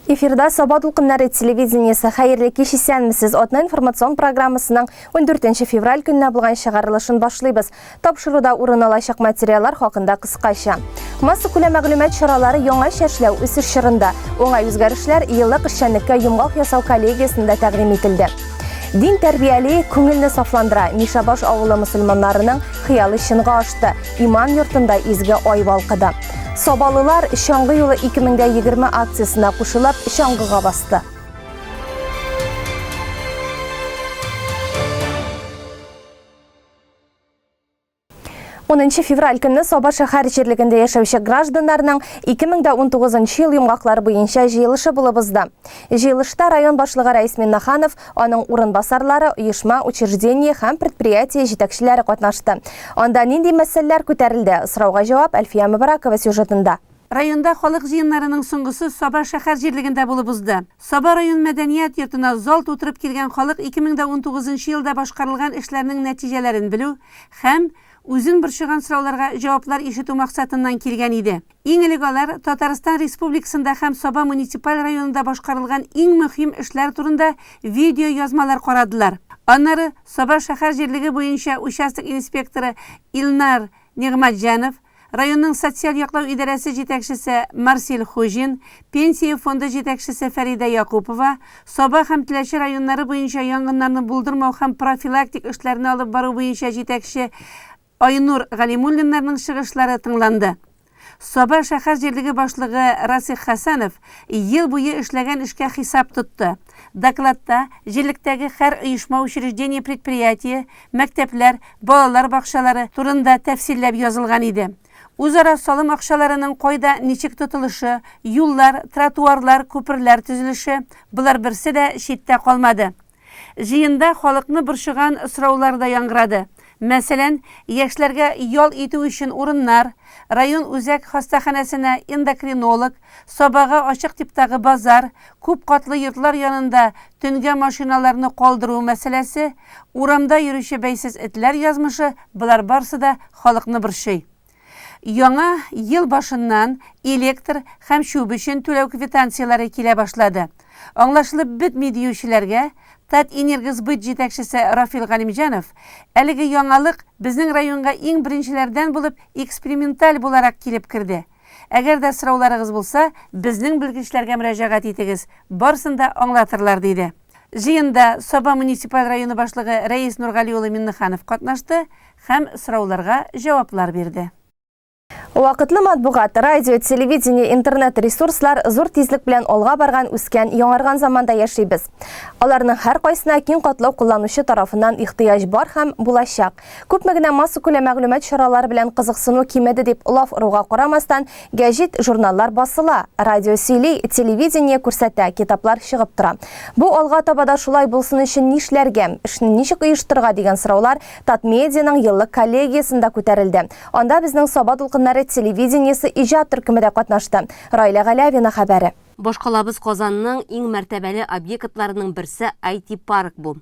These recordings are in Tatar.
Эфирда Саба Толқыннары телевидениесі хайырлы кешесенмісіз отны информацион программасының 14 февраль күніне болған шығарылышын башлайбыз. Тапшыруда урын алашақ материалар хақында қысқаша. Масы күлі мәғлумет шаралары яңа шәшләу үсіш шырында. Оңай үзгәрішләр еллык эшчәнлеккә йомғақ ясау коллегиясында тәкъдим ителде. Дин тәрбияле күңелне сафландыра. Мишабаш авылы мусульманнарының хыялы шынға ашты. Иман йортында изге ай балқыды. Собалылар Шаңғы юлы 2020 акциясына қушылып, Шаңғыға басты. 10 февраль күні Соба шәһәр жерлегендә яшәүче гражданнарның 2019 ел йомгаклары буенча җыелышы булып узды. Җыелышта район башлыгы Рәис Миннаханов, аның урынбасарлары, оешма, учреждение һәм предприятие җитәкчеләре катнашты. Анда нинди мәсьәләләр күтәрелде? Сорауга җавап Әлфия Мөбаракова сюжетында. Районда халык җыеннарының соңгысы Соба шәһәр җирлегендә булып узды. Соба район мәдәният йортына зал тутырып килгән халык 2019 елда башкарылган эшләрнең нәтиҗәләрен белү һәм үзен борчыган сорауларга җаваплар ишетү максатыннан килгән иде. Иң элек алар Татарстан Республикасында һәм Соба муниципаль районында башкарылган иң мөһим эшләр турында видео язмалар карадылар. Аннары Соба шәһәр җирлеге буенча участок инспекторы Илнар Нигъмәтҗанов, районның социаль яклау идарәсе җитәкчесе Марсель Хужин, пенсия фонды җитәкчесе Фәрида Якупова, Соба һәм Теләче районнары буенча янгыннарны булдырмау һәм профилактик эшләрне алып бару буенча җитәкче Айнур Галимуллиннарның чыгышлары тыңланды. Соба шәһәр җирлеге башлыгы Расих Хәсәнов ел буе эшләгән эшкә хисап тотты. Докладта җирлектәге һәр оешма, учреждение, предприятие, мәктәпләр, балалар бакчалары турында тәфсилләп язылган иде. Үзара салым акчаларының кайда ничек тотылышы, юллар, тротуарлар, күперләр төзелеше, булар берсе дә читтә калмады. Җыенда халыкны борчыган сораулар да яңгырады. Мәсәлән, яшьләргә ял итү өчен урыннар, район үзәк хастаханәсенә эндокринолог, Собага ачык типтагы базар, күп катлы йортлар янында төнгә машиналарны калдыру мәсьәләсе, урамда йөрүче бәйсез этләр язмышы, булар барсы да халыкны борчый. Яңа ел башыннан электр һәм шуб өчен түләү квитанциялары килә башлады. Аңлашылып бетми диючеләргә Татэнергосбыт җитәкчесе Рафил Галимҗанов, әлеге яңалык безнең районга иң беренчеләрдән булып эксперименталь буларак килеп кирде. Әгәр дә сорауларыгыз булса, безнең белгечләргә мөрәҗәгать итегез, барсын да аңлатырлар диде. Җыенда Соба муниципаль районы башлыгы Рәис Нургали улы Миннаханов катнашты һәм сорауларга җаваплар бирде. Вакытлы матбугат, радио, телевидение, интернет ресурслар зур тизлек белән алга барган, үскән, яңарган заманда яшибез. Аларның һәр кайсына киң катлау кулланучы тарафыннан ихтыяҗ бар һәм булачак. Күпме генә массу күләм мәгълүмат чаралары белән кызыксыну кимәде дип лаф уруга карамастан, гәҗит, журналлар басыла, радио сөйли, телевидение күрсәтә, китаплар чыгып тора. Бу алга табада шулай булсын өчен нишләргә, эшне ничек оештырырга дигән сораулар Татмедианың еллык коллегиясендә күтәрелде. Анда безнең Соба Толқыннары телевидениесе иҗат төркемендә катнашты. Райла Галявина хәбәре. Башкалабыз Казанның иң мәртәбәле объектларының берсе IT-парк бу.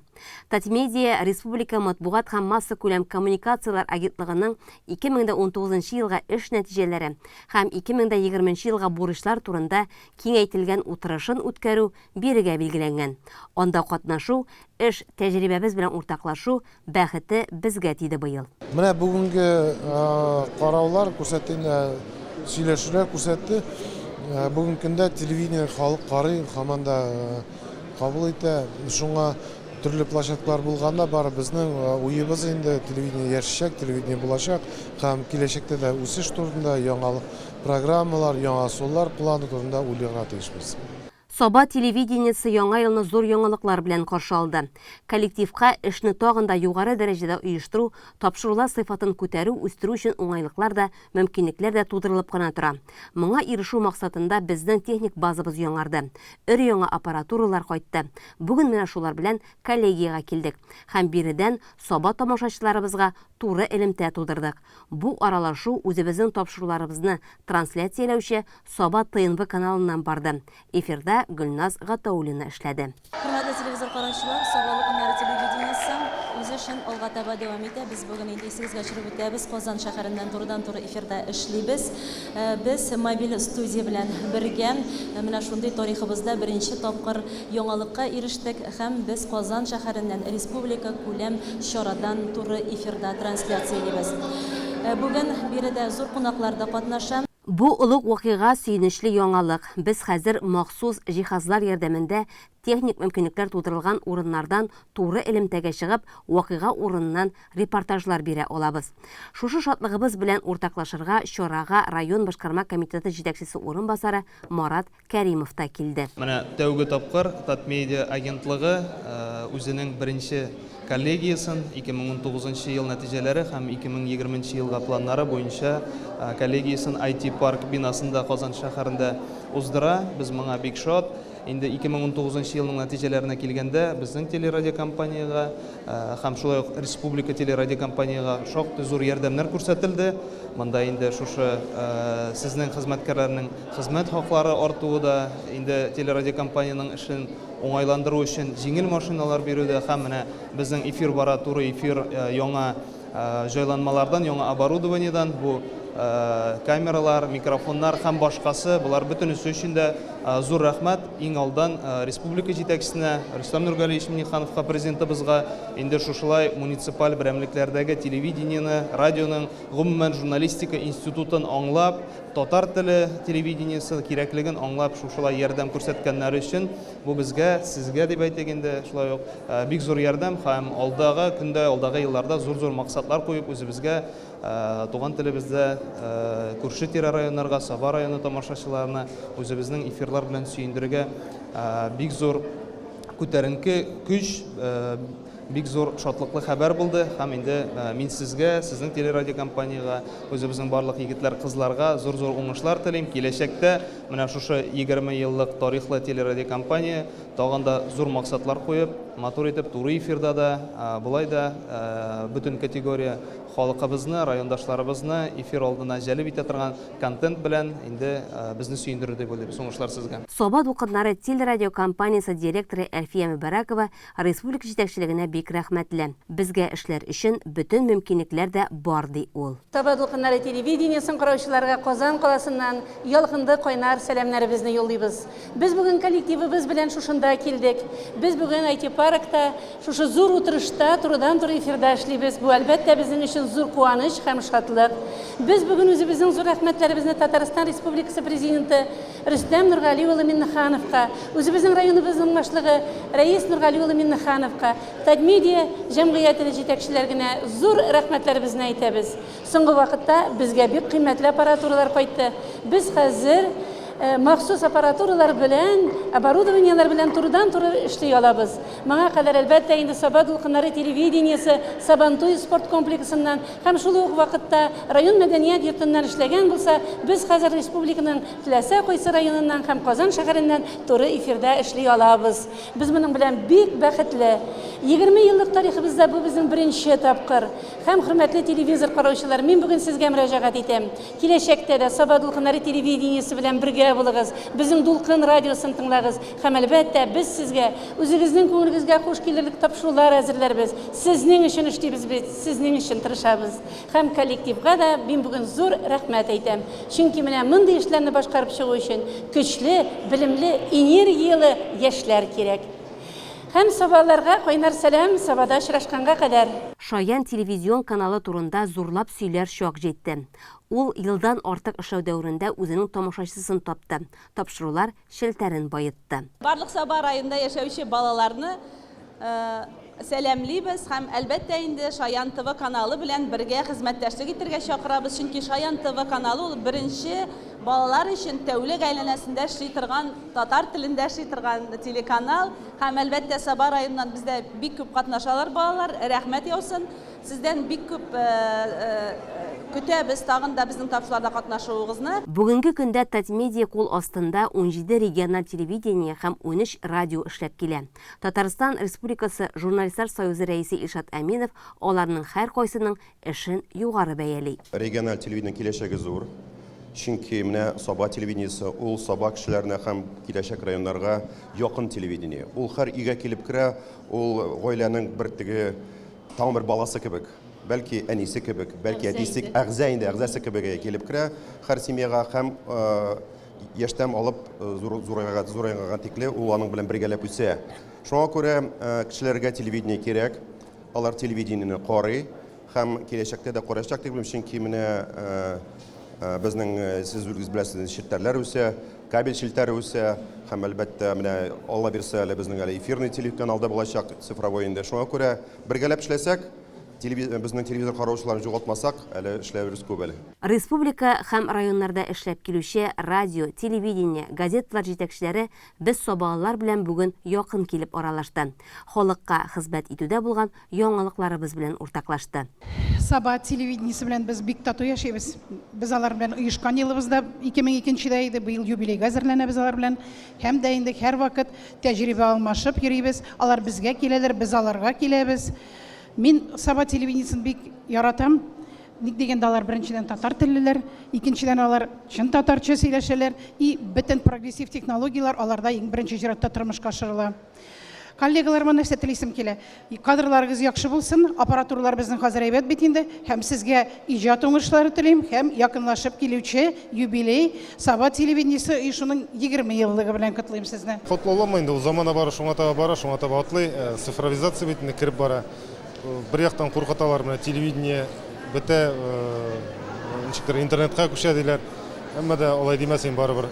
Татмедиа Республика матбугат һәм масса күләм коммуникациялар агентлыгының 2019 елга эш нәтиҗәләре һәм 2020 елга бурычлар турында киңәйтелгән утырышын үткәрү бирегә билгеләнгән. Анда катнашу, эш тәҗрибәбез белән уртаклашу бәхете безгә тиде быел. Менә бүгенге караулар күрсәткән сөйләшүләр күрсәтте. Бүгенге көндә телевидение халык карый, һаманда кабул итә. Шуңа төрле площадкалар булганда бар, безнең уебыз инде телевидение яшәчәк, телевидение булачак һәм киләчәктә дә үсеш турында яңа программалар, яңа соллар планы турында уйларга тиешбез. Соба телевидениесе яңа елны зур яңалыклар белән каршы алды. Коллективка эшне тагын да югары дәрәҗәдә оештыру, тапшырулар сыйфатын күтәрү, үстерү өчен уңайлыклар да, мөмкинлекләр дә тудырылып кына тора. Моңа ирешү максатында безнең техник базабыз яңарды. Өр-яңа аппаратуралар кайтты. Бүген менә шулар белән коллегиягә килдек һәм биредән Соба тамашачыларыбызга туры элемтә тудырдык. Бу аралашу үзебезнең тапшыруларыбызны трансляцияләүче Соба ТНВ каналыннан барды. Эфирда Гөлназ Гатаулина эшләде. Hürmetli televizor karşılar, sabahlı günleri televizyonisi o'zi ishini olg'a taба davom etadi. Biz bugun endi esingizga tushirib o'tamiz. Qozon shaharidan to'g'ridan-to'g'ri efirda ishlaymiz. Biz mobil studiya bilan birga mana shunday tariximizda birinchi topqir yangilikka erishdik ham biz Qozon shaharidan respublika ko'lam shoradan to'g'ri efirda translyatsiyalaymiz. Bugun bu yerda zo'r qo'noqlarda qatnashamiz. Бу улуг вакыйга сөйнешле яңалык. Без хәзер махсус җиһазлар ярдәмендә техник мөмкинлекләр тудырылган урыннардан туры элемтәгә чыгып, вакыйга урыныннан репортажлар бирә алабыз. Шушы шатлыгыбыз белән уртаклашырга чарага район башкарма комитеты җитәкчесе урынбасары Марат Кәримов та килде. Менә тәүге тапкыр Татмедиа агентлыгы үзенең беренче коллегиясын 2019 ел нәтиҗәләре һәм 2020 елга планнары буенча коллегиясын IT парк бинасында Казан шәһәрендә уздыра. Без моңа бик шат. Инде 2019 елның нәтиҗәләренә килгәндә безнең телерадиокомпанияга һәм шулай ук республика телерадиокомпанияга шактый зур ярдәмнәр күрсәтелде. Монда инде шушы сезнең хезмәткәрләрнең хезмәт хаклары артуы да инде телерадиокомпанияның эшен оңайландыру өчен җиңел машиналар бирүдә һәм менә безнең эфир бара, туры эфир яңа җайланмалардан, яңа оборудованиедан бу камералар, микрофоннар һәм башкасы булар бөтенесе өчен дә зур рәхмәт. Иң алдан республика җитәкчесенә Рөстәм Нургалиевич Миңнехановка президентыбызга инде шушылай муниципаль берәмлекләрдәге телевидениене, радионың гомумән журналистика институтын аңлап, татар теле телевидениесе кирәклеген аңлап шушылай ярдәм күрсәткәннәр өчен бу безгә, сезгә дип әйтәгәндә шулай ук бик зур ярдәм һәм алдагы көндә, алдагы елларда зур-зур максатлар куеп үзебезгә туган телебездә күрше тирә районнарга, Саба районы тамашачыларына үзебезнең эфирлар белән сөендерергә бик зур күтәренке көч, бик зур шатлыклы хәбәр булды һәм инде мин сезгә, сезнең телерадиокомпанияга, үзебезнең барлык егетләр, кызларга зур-зур уңышлар телим. Киләчәктә менә шушы 20 еллык тарихлы телерадиокомпания тагын да зур максатлар куеп, матур итеп туры эфирда да, булай да бөтен категория халкыбызны, райондашларыбызны эфир алдына җәлеп итә торган контент белән инде безне сөендерде дип уйлыйм. Уңышлар сезгә. Саба дукыннары телерадиокомпаниясе директоры Әлфия Мөбәрәкова республика җитәкчелегенә бик рәхмәтле. Безгә эшләр өчен бөтен мөмкинлекләр дә бар ди ул. Саба дулкыннары телевидениесен караучыларга Казан каласыннан ялкынды кайнар сәламнәребезне юллыйбыз. Без бүген коллективыбыз белән шушында килдек. Без бүген IT паркта шушы зур утырышта турыдан-туры эфирда эшлибез. Бу әлбәттә безнең өчен зур куаныч һәм шатлык. Без бүген үзебезнең зур рәхмәтләребезне Татарстан Республикасы президенты Рөстәм Нургали улы Миңнехановка, үзебезнең районыбызның башлыгы Рәис Нургали улы Миңнехановка, Татмедиа җәмгыяте җитәкчеләренә зур рәхмәтләребезне әйтәбез. Соңгы вакытта безгә бик кыйммәтле аппаратуралар кайтты. Без хәзер махсус аппаратуралар белән, оборудованиелар белән турыдан-туры эшли алабыз. Моңа кадәр әлбәттә инде Саба дулкыннары телевидениесе Сабантуй спорт комплексыннан һәм шул ук вакытта район мәдәният йортыннан эшләгән булса, без хәзер республиканың теләсә кайсы районыннан һәм Казан шәһәреннән туры эфирда эшли алабыз. Без моның белән бик бәхетле. 20 еллык тарихыбызда бу безнең беренче тапкыр. Һәм хөрмәтле телевизор караучылар, мин бүген сезгә мөрәҗәгать итәм. Киләчәктә дә Саба дулкыннары телевидениесе белән бергә булыгыз, безнең дулкын радиосын тыңлагыз һәм әлбәттә без сезгә үзегезнең күңелегезгә хуш килерлек тапшырулар әзерләрбез. Сезнең өчен эшлибез бит, сезнең өчен тырышабыз. Һәм коллективга да мин бүген зур рәхмәт әйтәм. Чөнки менә мондый эшләрне башкарып чыгу өчен көчле, белемле, энергиялы яшьләр кирәк. Һәм Сабаларга кайнар сәлам, Сабада очрашканга кадәр. Шаян телевизион каналы турында зурлап сөйләр чак җитте. Ул елдан артык эшләү дәврендә үзенең тамашачысын тапты. Тапшырулар шелтәрен байытты. Барлык Саба районында яшәүче балаларны сәламлибез һәм әлбәттә инде Шаян ТВ каналы белән бергә хезмәттәшлек итәргә чакырабыз. Чөнки Шаян ТВ каналы ул беренче балалар өчен тәүлек әйләнәсендә эшли торган, татар телендә эшли торган телеканал һәм әлбәттә Саба районыннан бездә бик күп катнашалар балалар. Рәхмәт яусын. Сездән бик күп көтәбез тагын да безнең тапшыруларда катнашуыгызны. Бүгенге көндә Татмедиа кул астында 17 региональ телевидение һәм 13 радио эшләп килә. Татарстан Республикасы Журналистлар союзы рәисе Илшат Әминов аларның һәр кайсының эшен югары бәяли. Региональ телевидение киләчәге зур. Чөнки менә Саба телевидениесе ул Саба кешеләренә һәм киләчәк районнарга якын телевидение. Ул һәр өйгә килеп керә, ул гаиләнең бер теге там бер баласы кебек, бәлки әнисе кебек, бәлки әтисе әгъзасы кебек килеп керә, һәр семьяга һәм яшьтән алып зурайган тикле ул аның белән бергәләп үсә. Шуңа күрә кешеләргә телевидение кирәк, алар телевидениене карый һәм киләчәктә дә караячак дип уйлыйм, чөнки менә безнең сез үзегез беләсез челтәрләр үсә, кабель челтәре үсә һәм әлбәттә менә Алла бирсә әле безнең әле эфирный телеканалда булачак цифровой инде. Шуңа күрә бергәләп эшләсәк, безнең телевизор караучыларын югалтмасак, әле эшләбез күп әле. Республика һәм районнарда эшләп килүче радио, телевидение, газеталар җитәкчеләре без Сабалылар белән бүген якын килеп аралашты. Халыкка хезмәт итүдә булган яңалыкларыбыз белән уртаклашты. Саба телевидениесе белән без бик тату яшибез. Без алар белән оешкан елыбызда 2002 иде, быел юбилейга әзерләнәбез алар белән. Һәм дә инде һәр вакыт тәҗрибә алмашып йөрибез. Алар безгә киләләр, без аларга киләбез. Мин Саба телевидениесен бик яратам. Ник дигәндә алар беренчедән татар теллеләр, икенчедән алар чын татарча сөйләшәләр и бөтен прогрессив технологиялар аларда иң беренче җиратта тормышка ашырыла. Коллегаларыма нәрсә телисем килә. Кадрларыгыз яхшы булсын, аппаратуралар безнең хәзер әйбәт бит инде. Һәм сезгә иҗат уңышлары телим, һәм якынлашып килүче юбилей Саба телевидениесе оешуның 20 еллыгы белән котлыйм сезне. Котлаулама инде ул замана бара, шуңа таба атлый, цифровизация бит кирип бара. Бер яктан куркыталар менә телевидение бетә, ничектер интернетка күчә диләр. Әмма дә алай димәсен барыбер.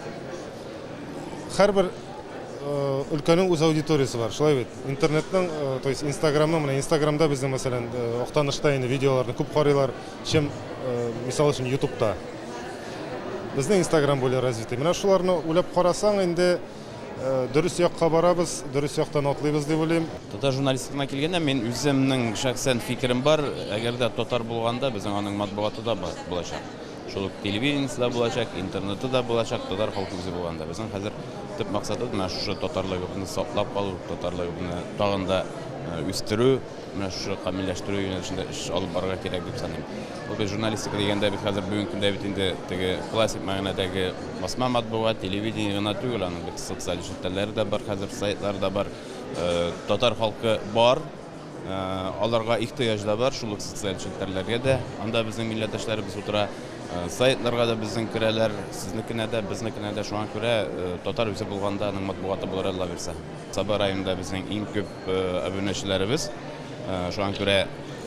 Һәрбер өлкәнең үз аудиториясы бар, шулай бит. Интернетның, то есть Инстаграмның, менә Инстаграмда безнең мәсәлән Актанышта инде видеоларны күп карыйлар, чем мисал өчен YouTube'та. Безнең Инстаграм более развитый. Менә шуларны уйлап карасаң инде дөрес якка барабыз, дөрес яктан атлыйбыз дип уйлыйм. Татар журналистикына килгәндә мен үземнең шәхсән фикерем бар, әгәр дә татар булганда безнең аның матбугаты да булачак. Шул телевидениесе да булачак, интернеты да булачак, татар халкы үзе булганда. Безнең хәзер төп максатыбыз менә шушы татарлыгыбызны саклап калу, татарлыгыбызны тагын да үстерү, менә шушы камилләштерү юнәлешендә эш алып барырга кирәк дип саныйм. Бу журналистика дигәндә бит хәзер бүгенге көндә бит инде теге классик мәгънәдәге басма матбугат, телевидение гына түгел, аның бит социаль челтәрләре дә бар, хәзер сайтлар да бар. Татар халкы бар, аларга ихтыяҗ да бар, шул социаль челтәрләргә дә. Анда безнең милләттәшләребез утыра, сайтларга да безнең керәләр, сезнекенә дә, безнекенә дә. Шуңа күрә татар үзе булганда аның матбугаты булыр Алла бирсә. Саба районында безнең иң күп абунәчеләребез. Шуңа күрә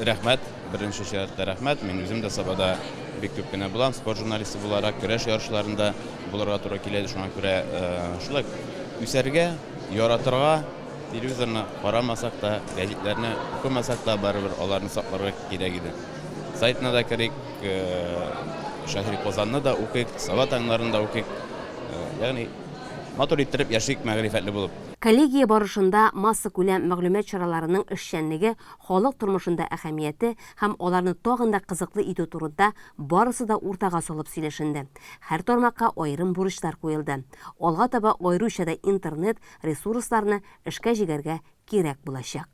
рәхмәт, беренче чиратта рәхмәт. Мин үзем дә Сабада бик күп кенә булам, спорт журналисты буларак, көрәш ярышларында булырга туры килә. Шуңа күрә шулай үсәргә, яратырга, телевизорны карамасак та, гәҗитләрне укымасак та барыбер аларны сакларга кирәк иде. Сайтына да кирәк, Шәһри Казанны да укыйк, Саба таңнарын да укыйк. Ягъни матур иттереп яшик, мәгърифәтле булып. Коллегия барышында масса күләм мәгълүмат чараларының эшчәнлеге, халык тормышында әһәмияте һәм аларны тагын да кызыклы итү турында барысы да уртага салып сөйләшенде. Һәр тармакка аерым бурычлар куелды. Алга таба аеруча да интернет ресурсларны эшкә җигәргә кирәк булачак.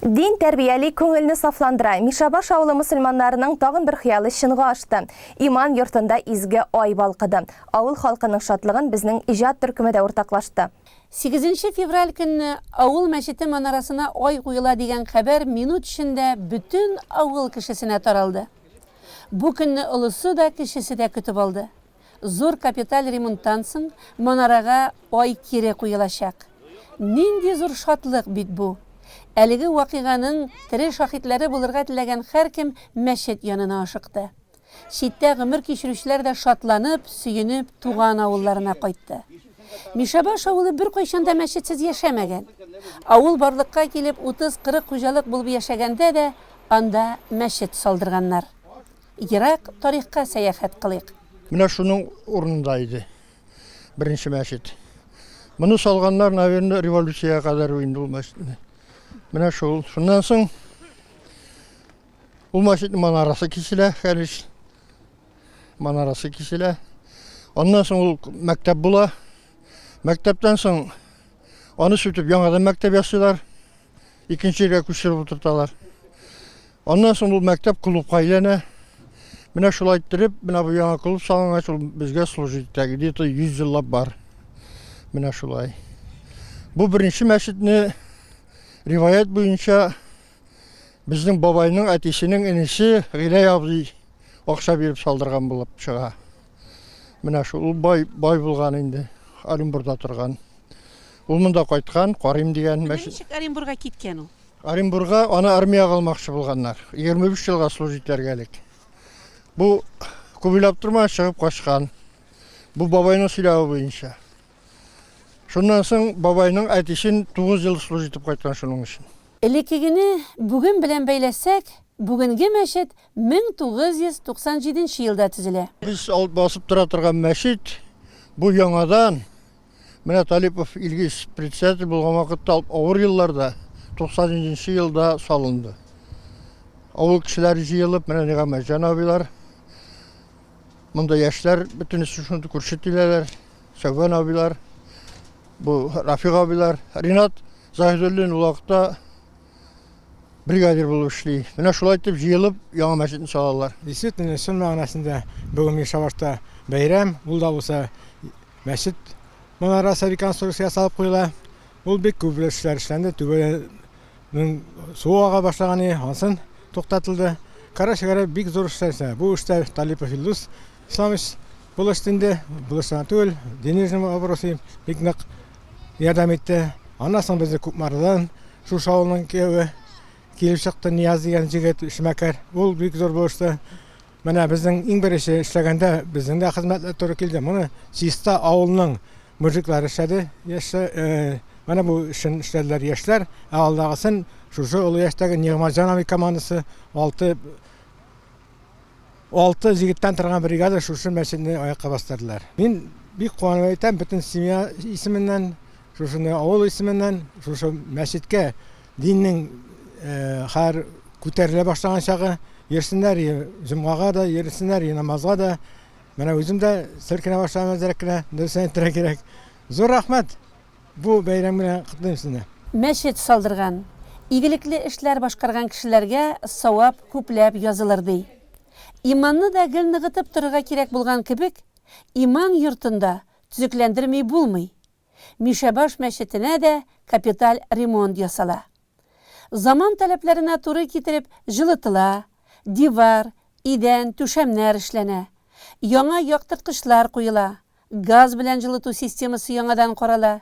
Дин тәрбияли күңелне сафландыра. Мишабаш авылы мусульманнарының тагын бер хыялы чынга ашты. Иман йортында изге ай балкыды. Авыл халкының шатлыгын безнең иҗат төркеме дә уртаклашты. 8 февраль көнне авыл мәчете манарасына ай куела дигән хәбәр минут эчендә бөтен авыл кешесенә таралды. Бу көнне олысы да кешесе дә көтеп алды. Зур капиталь ремонттан соң манарага ай кире куелачак. Нинди зур шатлык бит бу. Әлеге вакыйганың тере шаһитләре булырга теләгән һәркем мәчет янына ашыкты. Читтә гомер кичерүчеләр дә шатланып, сөенеп, туган авылларына кайтты. Мишабаш авылы бер кайчан да мәчетсез яшәмәгән. Авыл барлыкка килеп 30-40 хуҗалык булып яшәгәндә дә анда мәчет салдырганнар. Ерак тарихка сәяхәт кылыйк. Менә шуның урынында иде. Беренче мәчет. Моны салганнар, наверное, революцияга кадәр инде ул мәчетне. Менә шул. Шуннан соң ул мәчетнең манарасы киселә, хәлиш. Манарасы киселә. Оннан соң ул мәктәп була. Мәктәптән соң аны сүтеп яңадан мәктәп ясыйлар. Икенче җиргә күчереп утырталар. Оннан соң ул мәктәп клубка әйләнә. Менә шулай иттереп, менә бу яңа клуб салынган, шул безгә служить итә. Где-то 100 еллап бар. Менә шулай. Бу беренче мәчетне риваят буенча безнең бабайның әтисенең инесе Гилай абзый акча биреп салдырган булып чыга. Менә шул бай булган инде, Оренбургда торган. Ул монда кайткан, Карим дигән мәчет. Ничек Оренбургга киткән ул? Оренбургга аны армияга алмакчы булганнар. 23 елга служитләргә элек. Бу күбиләп тормай чыгып качкан. Бу бабайның сөйләве буенча. Шуннан соң бабайның әтисен 9 ел служитып кайткан шуның өчен. Элекегене бүген белән бәйләсәк, бүгенге мәчет 1997 елда төзелә. Biz басып тора торган мәчет бу яңадан менә Талипов Илгиз председатель булган вакытта авыр елларда 90 елда салынды. Авыл кешеләр җыелып, менә Нигъмәтҗан абыйлар, монда яшьләр бөтенесе шуны күрсәтәләр. Сәван абыйлар, бу Рафиг абыйлар, Ринат Заһидуллин ул вакытта бригадир булып эшли. Менә шулай итеп җыелып яңа мәчетне салалар. Действительно, шул мәгънәсендә бүген Мишавашта бәйрәм, ул да булса мәчет манарасы реконструкция салып куела. Ул бик күп эшләр эшләнде. Түбәнең су ага башлаганы ансын туктатылды. Кара-шәгәрә бик зур эшләр. Бу эштә Талипов Илдус Исламович булыштынды. Булыштан түгел, денежный вопросы бик нык ярдәм итте. Аннан соң безне Күпмардан шу шавылның кеwe килеп чыкты Нияз дигән җегет эшмәкәр. Ул бик зур булышты. Менә безнең иң беренче эшләгәндә безнең дә хезмәтләр туры килде. Моны Чиста авылның мужиклары эшләде. Менә бу эшен эшләделәр яшьләр. Алдагысын шушы олы яшьтәге Нигъмәтҗан абый командасы 6 җегеттән торган бригада шушы мәчетне аякка бастырдылар. Мин бик куанып әйтәм, бөтен семья исеменнән, шушыны авыл исеменнән, шушы мәчеткә диннең һәр күтәрелә башлаган чагы йөрсеннәр, җомгага да йөрсеннәр, намазга да. Менә үзем дә сөркенә башлаган мәзрәкенә дөресен әйтергә кирәк. Зур рәхмәт бу бәйрәм белән котлыйм сезне. Мәчет салдырган, игелекле эшләр башкарган кешеләргә савап күпләп язылыр ди. Иманны да гел ныгытып торырга кирәк булган кебек, иман йортында төзекләндермәй булмый. Мишәбаш мәчетенә дә капиталь ремонт ясала. Заман таләпләренә туры китереп җылытыла, дивар, идән, түшәмнәр эшләнә. Яңа яктырткычлар куела, газ белән җылыту системасы яңадан карала.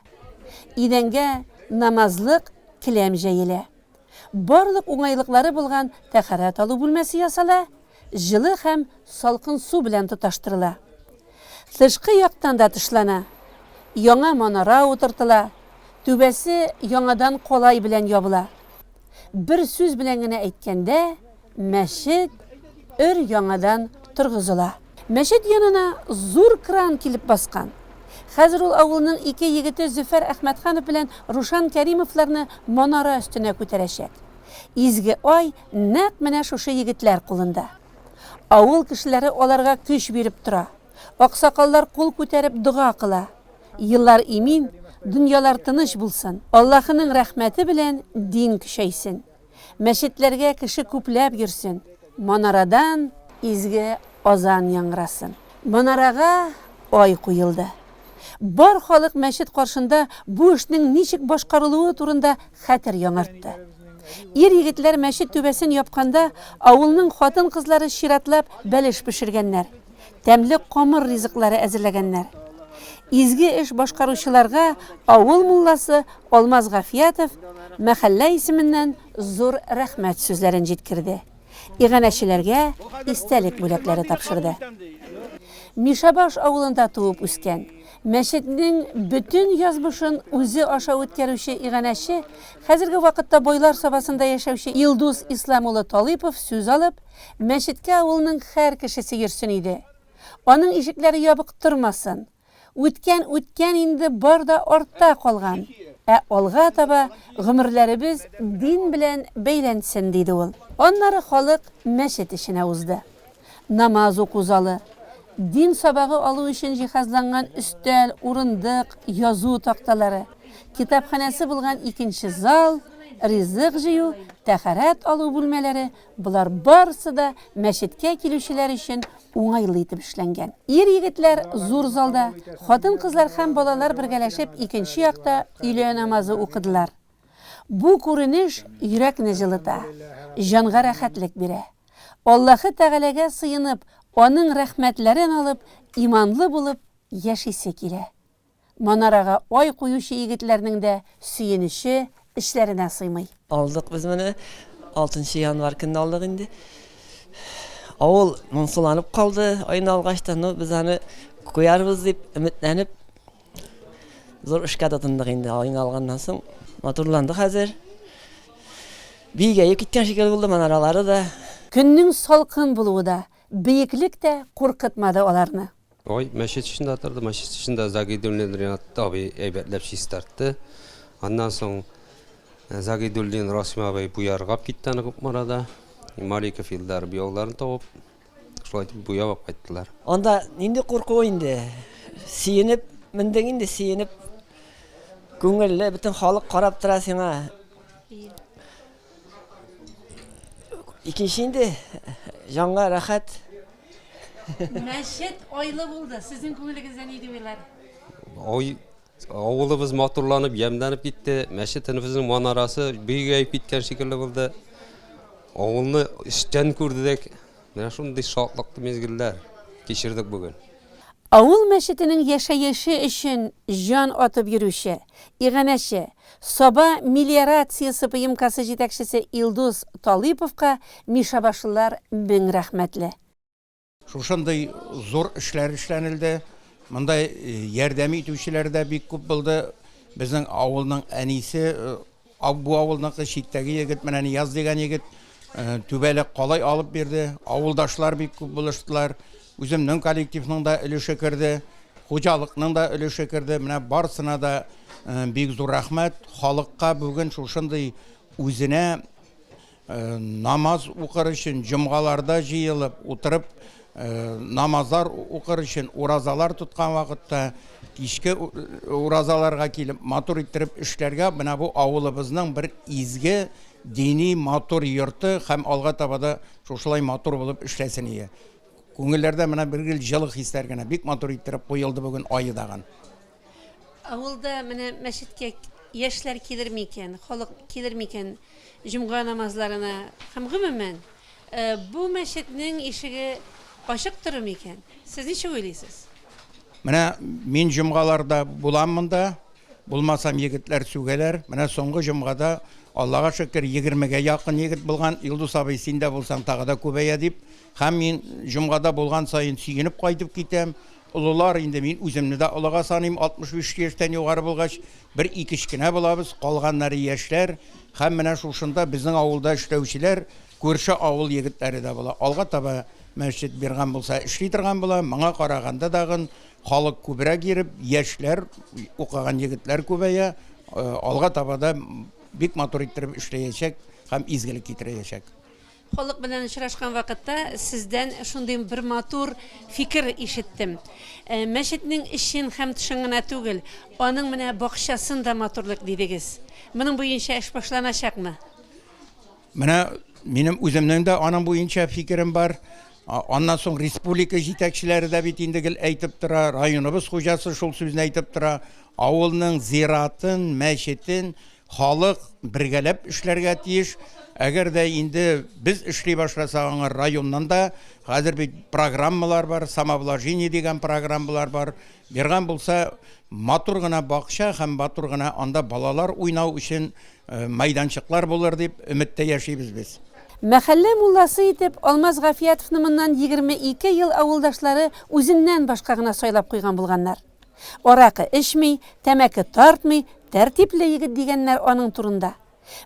Идәнгә намазлык киләм җәелә. Барлык уңайлыклары булган тәһарәт алу бүлмәсе ясала, җылы һәм салкын су белән тоташтырыла. Тышкы яктан да тышлана. Яңа манара утыртыла, түбәсе яңадан колай белән ябыла. Бер сүз белән генә әйткәндә, мәчет яңадан торгызыла. Мәчет янына зур кран килеп баскан. Хәзер ул авылның 2 егете Зөфәр Әхмәтханов белән Рушан Кәримовларны манара өстенә күтәрәчәк. Изге ай нәкъ менә шушы егетләр кулында. Авыл кешеләре аларга көч биреп тора. Аксакаллар кул күтәреп дуга кыла. Еллар имин, дөньялар тыныч булсын. Аллаһының рәхмәте белән дин көчәйсен. Мәчетләргә кеше күпләп йөрсен. Манарадан изге азан яңрасын. Манарага ай куелды. Бар халык мәчет каршында бу эшнең ничек башкарылуы турында хәтер яңартты. Ир-егетләр мәчет түбәсен япканда авылның хатын-кызлары чиратлап бәлеш пешергәннәр. Тәмле камыр ризыклары әзерләгәннәр. Изге эш башкаручыларга авыл мулласы Алмаз Гафиятов мәхәллә исеменнән зур рәхмәт сүзләрен җиткерде. Иганәчеләргә истәлек бүләкләре тапшырды. Мишәбаш авылында туып үскән. Мәчетнең бөтен язмышын үзе аша үткәрүче иганәче, хәзерге вакытта бойлар сабасында яшәүче Илдус Ислам улы Талипов сүз алып, мәчеткә авылның һәр кешесе йөрсен иде. Аның ишекләре ябык тормасын. Үткән инде бар да артта калган. Алга таба гомерләребез дин белән бәйләнсен диде ул. Аннары халык мәчет эшенә узды. Намаз уку залы, дин сабагы алу өчен җиһазланган өстәл, урындык, язу такталары, китапханәсе булган икенче зал, ризык җыю, тәһарәт алу бүлмәләре, булар барысы да мәчеткә килүчеләр өчен уңайлы итеп эшләнгән. Ир-егетләр зур залда, хатын-кызлар һәм балалар бергәләшеп икенче якта өйлә намазы укыдылар. Бу күренеш йөрәкне җылыта, җанга рәхәтлек бирә. Аллаһы Тәгаләгә сыенып, аның рәхмәтләрен алып, иманлы булып яшисе килә. Манарага ай куючы егетләрнең дә сөенеше эшләренә сыймый. Алдык без менә 6 январь көнне алдык инде. Авыл моңсуланып калды, айны алгачтан без аны куярбыз дип өметләнеп зур эшкә тотындык инде. Айны алганнан соң матурланды хәзер. Бигәеп киткән шикелле булды манаралары да. Көннең салкын булуы да, бейеклек тә куркытмады аларны. Ой, мәчет içinde атырды, мәчет içinde Загидуллин Ринатты абый әйбәтләп чистартты. Аннан соң Загидуллин Расим абый буяргап китте аны күп марада. Маликов Илдар бияларын табып, шулай итеп буяп кайттылар. Анда инде курку инде. Сиенеп, мендең инде сиенеп. Күңелле бөтен халык карап тора сиңа. Икенче инде җанга рәхәт. Мәчет айлы булды. Сезнең күңелегездә ни диләр? Ой, авылыбыз матурланып, ямданып китте. Мәчетебезнең манарасы бигәйеп киткән шикелле булды. Авылны эштән күрдек. Менә шундый шатлыклы мезгилләр кичердек бүген. Авыл мәчетенең яшәеше өчен җан атып йөрүче, иганәче, Саба мелиорациясе ПМКсы җитәкчесе Илдус Талиповка Мишабашылар мең рәхмәтле. Шушындай зур эшләр эшләнелде. Мондай ярдәм итүчеләр дә бик күп булды. Безнең авылның әнисе, бу авылның читтәге егет, менә Нияз дигән егет түбәлек калай алып бирде. Авылдашлар бик күп булыштылар. Үземнең коллективның да өлеше керде, хуҗалыкның да өлеше керде. Менә барсына да бик зур рәхмәт. Халыкка бүген шушындай үзенә намаз укыр өчен җомгаларда җыелып утырып намазлар укыр өчен уразалар тоткан вакытта кичке уразаларга килеп матур иттереп эшләргә менә бу авылыбызның бер изге дини матур йорты һәм алга табада шушылай матур булып эшләсен ие. Күңелләрдә менә бер җылы хисләр генә бик матур иттереп куелды бүген айыдаган. Авылда менә мәчеткә яшьләр килер микән, халык килер микән җомга намазларына һәм гомумән бу мәчетнең ишеге ачык торыр микән? Сез ничек уйлыйсыз? Менә мин җомгаларда булам монда, булмасам егетләр сүгәләр. Менә соңгы җомгада Аллага шөкер 20гә якын егет булган. Илдус абый син дә булсаң тагы да күбәя дип. Һәм мин җомгада булган саен сөенеп кайтып китәм. Улылар инде мин үземне дә улыга саныйм 65 яшьтән югары булгач, бер икешкенә булабыз, калганнары яшьләр. Һәм менә шушында безнең авылда эшләүчеләр, күрше авыл егетләре дә була. Алга таба мәчет биргән булса, эшли торган була. Моңа караганда дагы халык күбрәк йөреп, яшьләр, укыган егетләр күбәя. Алга табада бик матур иттереп эшләячәк һәм изгелек китерәчәк. Халык белән очрашкан вакытта сездән шундый бер матур фикер ишеттем. Мәчетнең эшен һәм тышын гына түгел, аның менә бакчасын да матурлык дидегез. Моның буенча эш башланачакмы? Менә минем үземнең дә аның буенча фикерем бар. Аннан соң республика җитәкчеләре дә бит инде әйтеп тора, районыбыз хуҗасы шул сүзне әйтеп тора. Авылның зиратын, мәчетен халык бергәләп эшләргә тиеш. Әгәр дә инде без эшли башласак, районнан да хәзер бит программалар бар, самовложение дигән программалар бар. Биргән булса, матур гына бакча һәм матур гына анда балалар уйнау өчен мәйданчыклар булыр дип өметтә яшибез без. Мәхәллә мулласы итеп Алмаз Гафиятовны моннан 22 ел авылдашлары үзеннән башка гына сайлап куйган булганнар. Аракы эчми, тәмәке тартмый, тәртипле егет дигәннәр аның турында.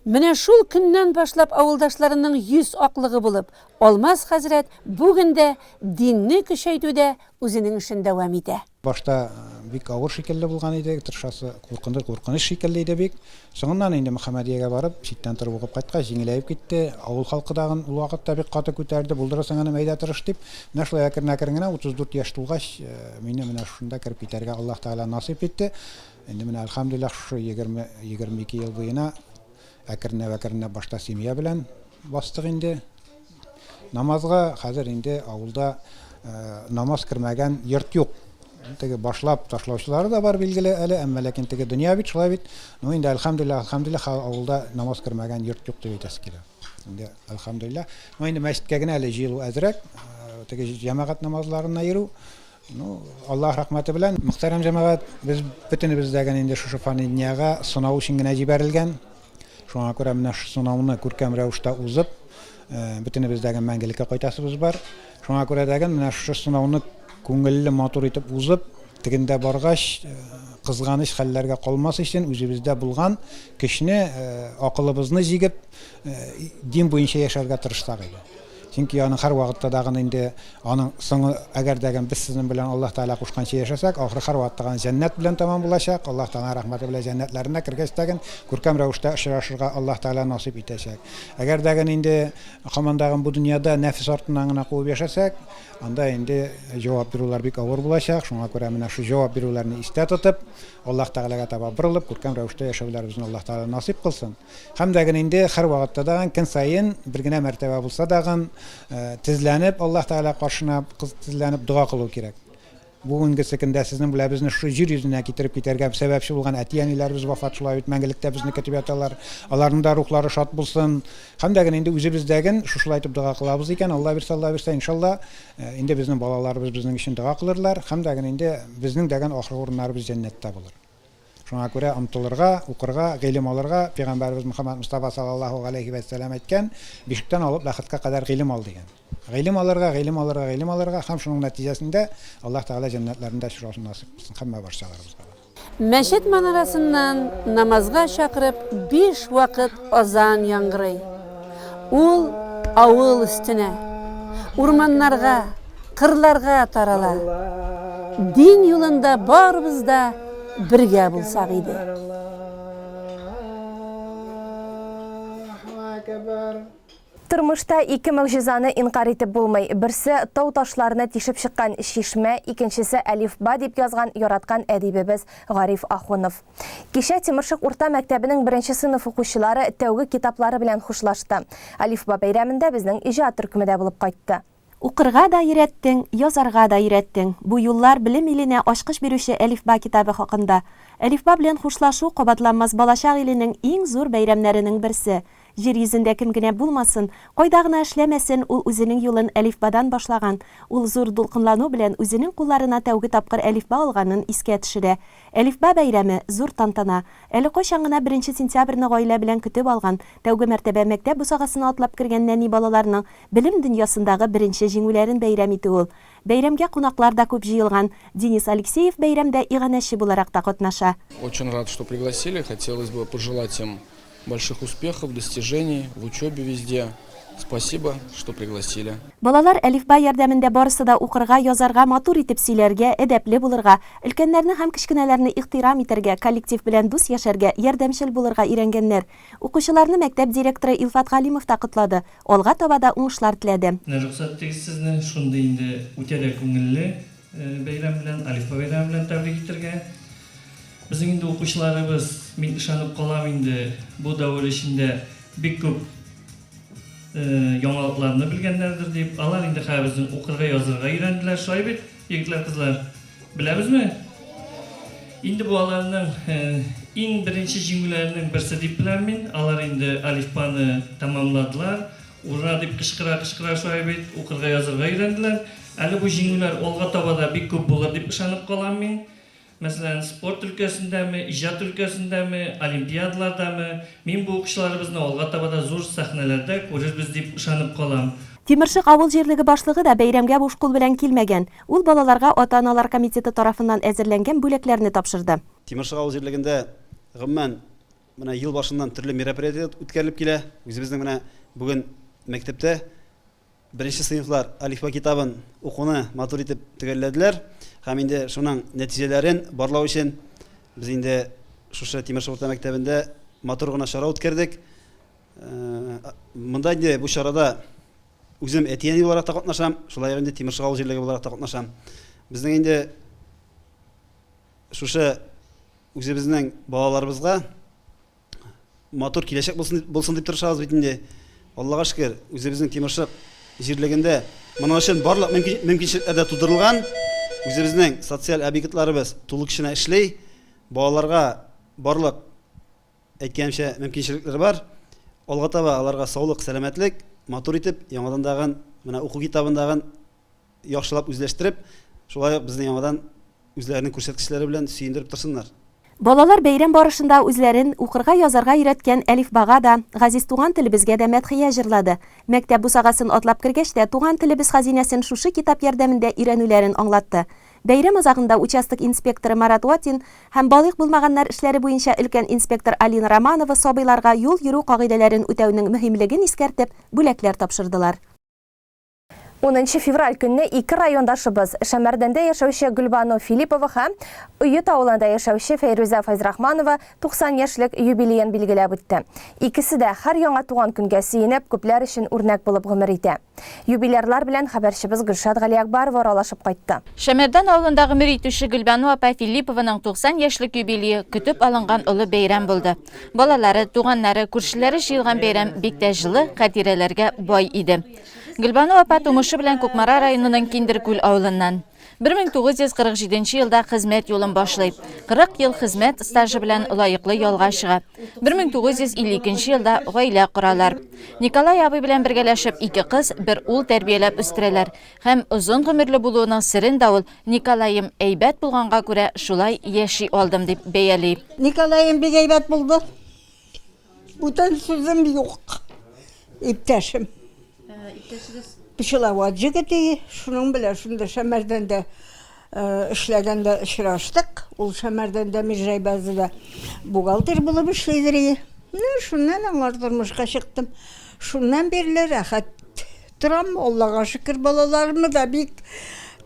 Менә шул көннән башлап авылдашларының 100 аклыгы булып, Алмаз хәзрәт бүген дә динне көчәйтүдә үзенең эшен дәвам итә. Башта бик авыр шикелле булган иде, тыршасы куркыныч шикелле иде бик. Соңыннан инде Мөхәммәдиягә барып, читтән торып укып кайткач, җиңеләеп китте. Авыл халкы дагын ул вакытта бик каты күтәрде, булдырасың аны мәйдә тырыш дип. Менә шулай әкрен-әкрен генә 34 яшь тулгач, мине менә шунда кирип китәргә Аллаһ Таала насыйп итте. Инде менә әлхәмдүлилләх шу 22 ел буена әкіріне башта семья белән бастык инде. Намазга хәзер инде авылда намаз кірмәгән йорт юк. Теге башлап ташлаучылары да бар билгеле әле, әмма ләкин теге дөнья бит шулай бит. Ну инде альхамдулиллах авылда намаз кірмәгән йорт юк дип әйтәсе килә. Инде альхамдулиллах. Ну инде мәчеткә генә әле җыелу әзрәк, теге җәмәгать намазларын йөрү. Ну Аллаһ рәхмәте белән мөхтәрәм җәмәгать, без бөтенебез дә инде шушы фани дөньяга сынау өчен генә җибәрелгән. Шуңа күрә менә шу сынауны күркәм рәвештә узып, бөтенебез дә мәңгелеккә кайтасыбыз бар. Шуңа күрә дә менә шу сынауны күңелле матур итеп узып, тегендә баргач кызганыч хәлләргә калмас өчен үзебездә булган көчне, акылыбызны җигеп, дин буенча яшәргә тырышсак иде. Чөнки аның һәр вакытта да инде аның соңы әгәр дәгән без сезнең белән Аллаһ Таала кушканча яшәсәк, ахыры һәр вакытта җәннәт белән тәмам булачак. Аллаһ Таала рәхмәте белән җәннәтләренә кергәч тәген күркәм рәвештә очрашырга Аллаһ Таала насыйп итәчәк. Әгәр дәгән инде һамандагы бу дөньяда нәфис артыннан гына куып яшәсәк, анда инде җавап бирүләр бик авыр булачак. Шуңа күрә менә шу җавап бирүләрне истә тотып, Аллаһ Таалага таба борылып, күркәм рәвештә яшәүләребезне Аллаһ Таала насыйп кылсын. Һәм дәгән инде һәр вакытта да көн сайын бер генә мәртәбә булса да тезләнеп Аллаһ Таала каршына тезләнеп дуа кылу кирәк. Бүгенге көндә сезнең белән безне шу җир йөзенә китереп китәргә сәбәпче булган әти-әниләребез вафат шулай бит мәңгелекдә безне көтеп яталар. Аларның да рухлары шат булсын. Һәм дәгән инде үзебездәген шушылай итеп дуа кылабыз икән, Алла бирсә иншалла, инде безнең балаларыбыз безнең өчен дуа кылырлар. Һәм дәгән инде безнең дәгән ахыр урыннарыбыз җәннәттә булыр. Шуңа күрә омтылырга, укырга, гыйлем алырга Пәйгамбәрбез Мөхәммәд Мустафа саллаллаһу алейхи ва саллям әйткән, бишектән алып ләхеткә кадәр гыйлем ал дигән. Гыйлем алырга һәм шуның нәтиҗәсендә Аллаһ Таала җәннәтләрендә чырасын насыйп кылсын һәммә барчаларыбызга. Мәчет манарасыннан намазга чакырып 5 вакыт азан яңгырый. Ул авыл өстенә, урманнарга, кырларга тарала. Дин юлында барыбыз да бергә булсак иде. Тормышта ике мөгъҗизаны инкар итеп булмый. Берсе тау ташларына тишеп чыккан шишмә, икенчесе әлифба дип язган яраткан әдибебез Гариф Ахунов. Кичә Тимершик урта мәктәбенең 1нче сыйныф укучылары тәүге китаплары белән хушлашты. Әлифба бәйрәмендә безнең иҗат төркемендә булып кайтты. Укырга да өйрәттең, язарга да өйрәттең. Бу юллар билем иленә ачкыч бирүче әлифба китабы хакында. Әлифба белән хушлашу кабатланмас балачак иленең иң зур бәйрәмнәренең берсе. Җир йөзендә кем генә булмасын, кайда гына эшләмәсен, ул үзенең юлын әлифбадан башлаган. Ул зур дулкынлану белән үзенең кулларына тәүге тапкыр әлифба алганын искә төшерә. Әлифба бәйрәме зур тантана. Әле кайчан гына 1 сентябрьне гаилә белән көтеп алган, тәүге мәртәбә мәктәп бусагасына атлап кергән нәни балаларның белем дөньясындагы 1нче җиңүләрен бәйрәм итү ул. Бәйрәмгә кунаклар да күп җыелган. Денис Алексеев бәйрәмдә иганәче буларак та катнаша. Очень рад, что пригласили. Хотелось бы пожелать им больших успехов, достижений в учебе везде. Спасибо, что пригласили. Балалар әлифба ярдәмендә барысы да укырга, язарга, матур итеп сөйләргә, әдәпле булырга, өлкәннәрне һәм кечкенәләрне ихтирам итәргә, коллектив белән дус яшәргә, ярдәмчел булырга өйрәнгәннәр. Укучыларны мәктәп директоры Илфат Галимов та котлады. Алга таба да уңышлар теләде. Рөхсәт итегез сезне шундый инде үтәлә күңелле бәйрәм белән, әлифба бәйрәме белән тәбрик итәргә. Безнең инде укучыларыбыз, мин ышанып калам инде, бу дәвр эчендә бик күп яңалыкларны белгәннәрдер дип, алар инде хәбезне укырга, язарга өйрәнделәр, шулай бит, егетләр, кызлар. Беләбезме? Инде бу аларның иң беренче җиңүләренең берсе дип беләм мин. Алар инде алифбаны тәмамладылар. Ура дип кычкыра шулай бит, укырга, язарга өйрәнделәр. Әле бу җиңүләр алга таба да бик күп булыр дип ышанып калам мин. Мәсәлән, спорт өлкәсендәме, иҗат өлкәсендәме, олимпиадалардамы, мин бу укучыларыбызны алга таба да зур сәхнәләрдә күрербез дип ышанып калам. Тимершик авыл җирлеге башлыгы да бәйрәмгә буш кул белән килмәгән. Ул балаларга ата-аналар комитеты тарафыннан әзерләнгән бүләкләрне тапшырды. Тимершик авыл җирлегендә гомумән менә ел башыннан төрле мероприятия үткәрелеп килә. Үзебезнең менә бүген мәктәптә 1нче сыйныфлар алифба китабын укуны матур итеп төгәлләделәр. Һәм инде шуның нәтиҗәләрен барлау өчен без инде шушы Тимершик урта мәктәбендә матур гына чара үткәрдек. Монда инде бу чарада үзем әти-әни буларак та катнашам, шулай инде Тимершик авыл җирлеге буларак та катнашам. Безнең инде шушы үзебезнең балаларыбызга матур киләчәк булсын дип тырышабыз бит инде. Аллага шөкер, үзебезнең Тимершык җирлегендә моның өчен барлык мөмкинчелекләр дә тудырылган. Үзебезнең социаль объектларыбыз тулы кешенә эшли. Балаларга барлык әйткәнчә мөмкинчелекләр бар. Алга таба аларга саулык, сәламәтлек, матур итеп, яңадан дагын менә уку китабындагын яхшылап үзләштереп, шулай безнең яңадан үзләренең күрсәткечләре белән сөендереп торсыннар. Балалар бәйрәм барышында үзләрен укырга, язарга өйрәткән әлифбага да, газиз туган телебезгә дә мәдхия җырлады. Мәктәп бусагасын атлап кергәч тә туган телебез хазинәсен шушы китап ярдәмендә өйрәнүләрен аңлатты. Бәйрәм азагында участок инспекторы Марат Ватин һәм балык булмаганнар эшләре буенча өлкән инспектор Алина Романова сабыйларга юл йөрү кагыйдәләрен үтәүнең мөһимлеген искәртеп, бүләкләр тапшырдылар. 10 февраль көнне 2 райондашыбыз Шәмәрдәндә яшәүче Гөлбану Филиппова һәм Өйет авылында яшәүче Фәйрүзә Файзрахманова 90 яшьлек юбилейын билгеләп үтте. Икесе дә һәр яңа туган көнгә сөенеп, күпләр өчен үрнәк булып гомер итә. Юбилерлар белән хәбәрчебез Гөлшат Галиякбарова аралашып кайтты. Шәмәрдән авылында гомер итүче Гөлбану апа Филиппованың 90 яшьлек юбилее көтеп алынган улы бәйрәм булды. Балалары, туганнары, күршеләре җыелган бәйрәм бик тә җылы хатирәләргә бай иде. Гөлбану апа тумышы белән Күкмара районының Киндеркүл авылыннан. 1947 елда хезмәт юлын башлый. 40 ел хезмәт стажы белән лаеклы ялга чыга. 1952 елда гаилә коралар. Николай абый белән бергәләшеп 2 кыз, 1 ул тәрбияләп үстерәләр. Һәм озын гомерле булуының сырын да ул Николаем әйбәт булганга күрә шулай яши алдым дип бәяли. Николаем бик әйбәт булды. Бүтән сүзем юк. Иптәшем. Пешелават җегете, шуның белән шунда Шәмәрдәндә эшләгәндә очраштык. Ул Шәмәрдәндә Мирҗәйбәзедә бухгалтер булып эшләйдер. Шуннан аңар тормышка чыктым. Шуннан бирле рәхәт торам. Аллага шөкер, балаларымны да бик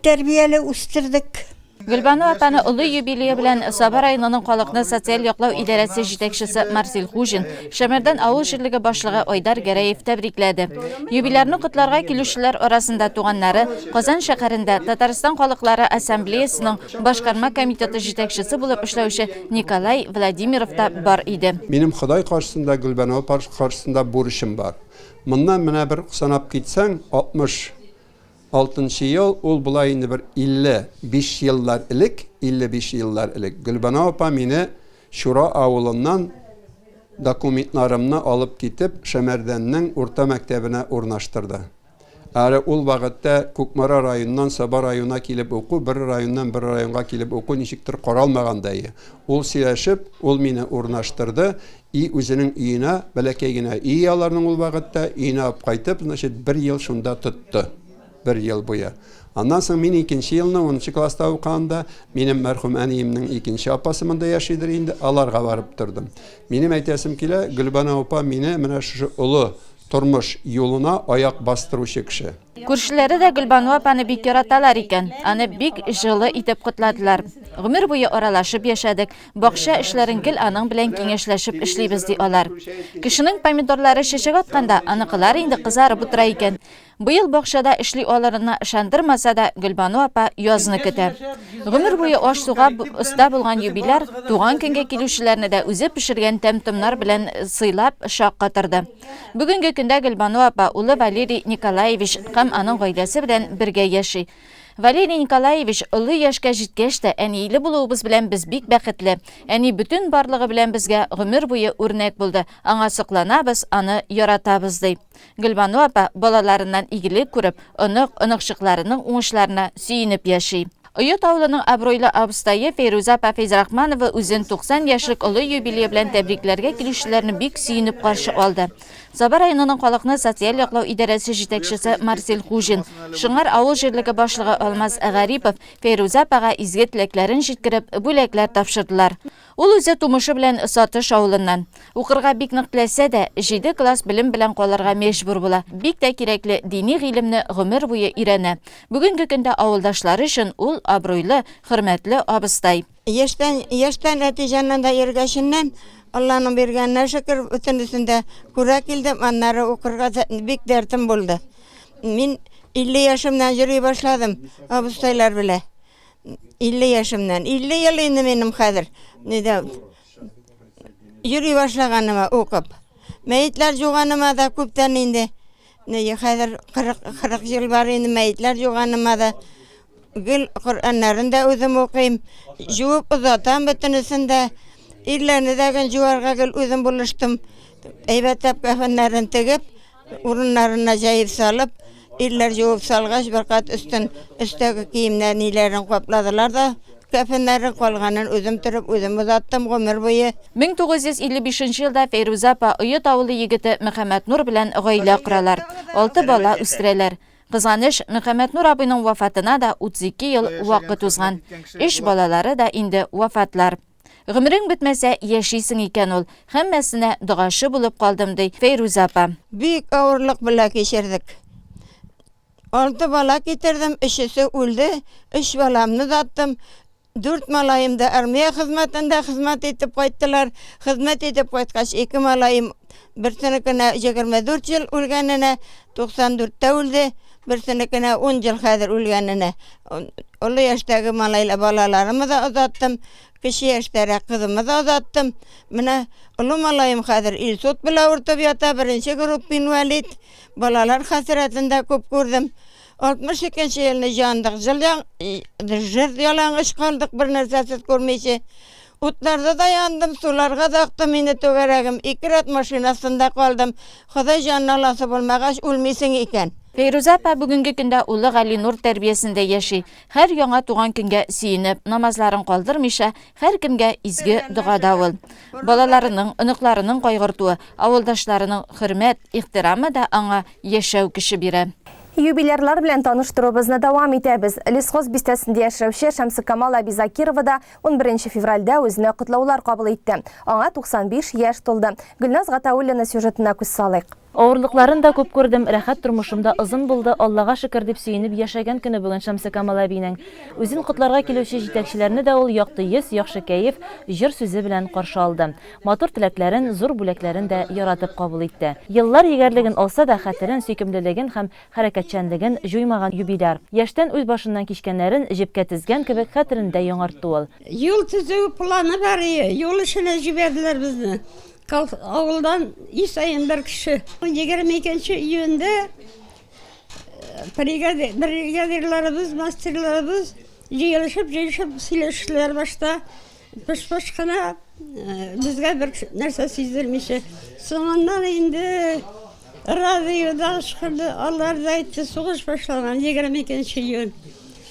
тәрбияле үстердек. Гөлбану апаны улы юбилее белән Саба районының халыкны социаль яклау идарәсе җитәкчесе Марсель Хужин, Шәмәрдән авыл җирлеге башлыгы Айдар Гәрәев тәбрикләде. Юбилярны котларга килүчеләр арасында туганнары, Казан шәһәрендә Татарстан халыклары ассамблеясының башкарма комитеты җитәкчесе булып эшләүче Николай Владимиров та бар иде. Минем Ходай каршысында, Гөлбану каршысында бурычым бар. Моннан менә бер санап китсәң, 66 ел, ул булай инде бер 55 еллар элек. Гөлбану апа мине Шура авылыннан документларымны алып китеп, Шәмәрдәннең урта мәктәбенә урнаштырды. Әле ул вакытта Күкмара районыннан Саба районына килеп уку, бер районнан бер районга килеп уку ничектер каралмагандай. Ул сөйләшеп, ул мине урнаштырды. И үзенең өенә, бәләкәй генә үй аларның ул вакытта өенә алып кайтып, значит, 1 ел шунда тотты. 1 ел буе. Аннан соң мин 2нче елны 10нчы класста укганда, минем мәрхүм әниемнең 2нче апасы монда яшидер инде, аларга барып тордым. Минем әйтәсем килә, Гөлбану апа мине менә шу улы тормыш юлына аяк бастыручы кеше. Күршеләре дә Гөлбану апаны бик яраталар икән. Аны бик җылы итеп котладылар. Гомер буе аралашып яшәдек. Бакча эшләрен гел аның белән киңәшләшеп эшлибез ди алар. Кешенең помидорлары чәчәк атканда, аныкылар инде кызарып утыра икән. Быел бакчада эшли аларына ышандырмаса да, Гөлбану апа язны көтә. Гомер буе аш-суга оста булган юбиляр туган көнгә килүчеләрне дә үзе пешергән тәм-томнар белән сыйлап шаккатырды. Бүгенге көндә Гөлбану апа улы Валерий Николаевич һәм аның гаиләсе белән бергә яши. Валерий Николаевич улы яшькә җиткәч тә әнийле булуыбыз белән без бик бәхетле. Әни бүтән барлыгы белән безгә гомер буе үрнәк булды. Аңа сокланабыз, аны яратабыз ди. Гөлбану апа балаларыннан игелек күреп, онык-оныкчыкларының уңышларына сөенеп яши. Өйет авылының абруйлы абыстайы Фәйрүзә апа Файзрахманова үзен 90 яшьлек улы юбилей белән тәбрикләргә килүчеләрне бик сөенеп каршы алды. Саба районының халыкны социаль яклау идарәсе җитәкчесе Марсель Хужин, Шыңар авыл җирлеге башлыгы Алмаз Гарипов Фәйрүзә апага изге теләкләрен җиткереп, бүләкләр тапшырдылар. Ул үзе тумышы белән Сатыш авылыннан. Укырга бик нык теләсә дә, 7 класс белем белән калырга мәҗбүр була. Бик тә кирәкле дини гыйлемне гомер буе өйрәнә. Бүгенге көндә авылдашлары өчен ул абруйлы, хөрмәтле абыстай. Яшьтән нәтиҗәннән дә ергәшеннән Алланың бергәненә шөкер, бөтенесендә күрә килдем, аннары укырга бик дәртем булды. Мин 50 яшымнан йөри башладым, абыстайлар белән. 50 яшымнан. 50 ел инде минем хәзер. yürüy başlaganıma okup. Meyitler joğanıma da köpten indi. Neye hazır 40 yıl var indi meyitler joğanıma da. Gül Kur'anlarını da özüm okuyayım. Juup uzatan bütünüsünde. İrlerini de gün juvarga gül özüm buluştum. Eybetlep kafenlerini tigip, urunlarına jayıp salıp, İrler juup salgaç bir kat üstteki kiyimlerini ilerini kopladılar da, kafenlerin kolganın özüm türüp özüm uzattım ömür boyu. 1955 yılda Feyruza apa Uyut avulu yigiti Muhammed Nur bilen gaile kuralar. 6 bala üstüreler. Kızanış Muhammed Nur abinin vafatına da 32 yıl vakit uzgan. 3 balaları da indi vafatlar. Gümrün bitmese yaşaysın iken ol. Hemmesine dağaşı bulup kaldım dey Feyruza apa. Büyük ağırlık bile geçirdik. 6 bala getirdim, 3'isi öldü. 3 balamını da attım. 4 malayım da armiya hizmetinde hizmet etip koydular. Hizmet etip koyduğaç 2 malayım bir senekine 24 yıl ölgenine 94'te öldü. Bir senekine 10 yıl kadar ölgenine. Olu yaştaki malayla balalarımı da uzattım. Kişi yaştara kızımı da uzattım. Mine olu malayım kadar ilsot bile orta biyata birinci grup bin valid. Balalar hasretinde köp gördüm. 62 yılını jandık. Jır yalangış kaldık bir nersesiz görmeyişi. Utlarda da yandım, sularga daktım, yine tögeregim. 2 rat maşinasında kaldım. Xuday canına alası bulmagaş ölmeysin iken. Feyruza apa bugünkü günde Ulu Gali Nur terbiyesinde yaşay. Her yana tuğan günge siyinip, namazların kaldırmışa, her kimge izgi duada ol. Balalarının, ınıklarının koygurtuğu, avuldaşlarının hürmet, ihtiramı da ana yaşav kişi biri. Юбилерлар белән таныштырыбызны дәвам итәбез. Лесхоз бистәсендә яшәүче Шәмсі Камал Абизакирова да 11 февральдә үзенә котлаулар кабул итте. Аңа 95 яшь тулды. Гөлназ Гатауллина сюжетына күз салыйк. Авырлыкларын да күп күрдем, рәхәт тормышымда озын булды, Аллага шөкер дип сөенеп яшәгән көне бүген Шәмсі Камал әбинең. Үзен котларга килүче җитәкчеләрне дә ул якты йөз, яхшы кәеф, җыр сүзе белән каршы алды. Матур теләкләрен, зур бүләкләрен дә яратып кабул итте. Еллар егәрлеген алса да хәтерен, сөйкемлелеген һәм хәрәкәтчәнлеген җуймаган юбиляр. Яшьтән үз башыннан кичкәннәрен җепкә тезгән кебек хәтерендә яңартты ул. Юл төзү планы бар, юл эшенә җибәрделәр безне. Avuldan İsa'nın bir kişi 22 iyyunda brigadirlarımız, masterlarımız yığılışıp söyleştiler başta. Başkana bizge bir nerse sezdirmişi. Sonundan indi radyoda çıkardı. Allah da etti. Soğuş başlanan 22 iyun.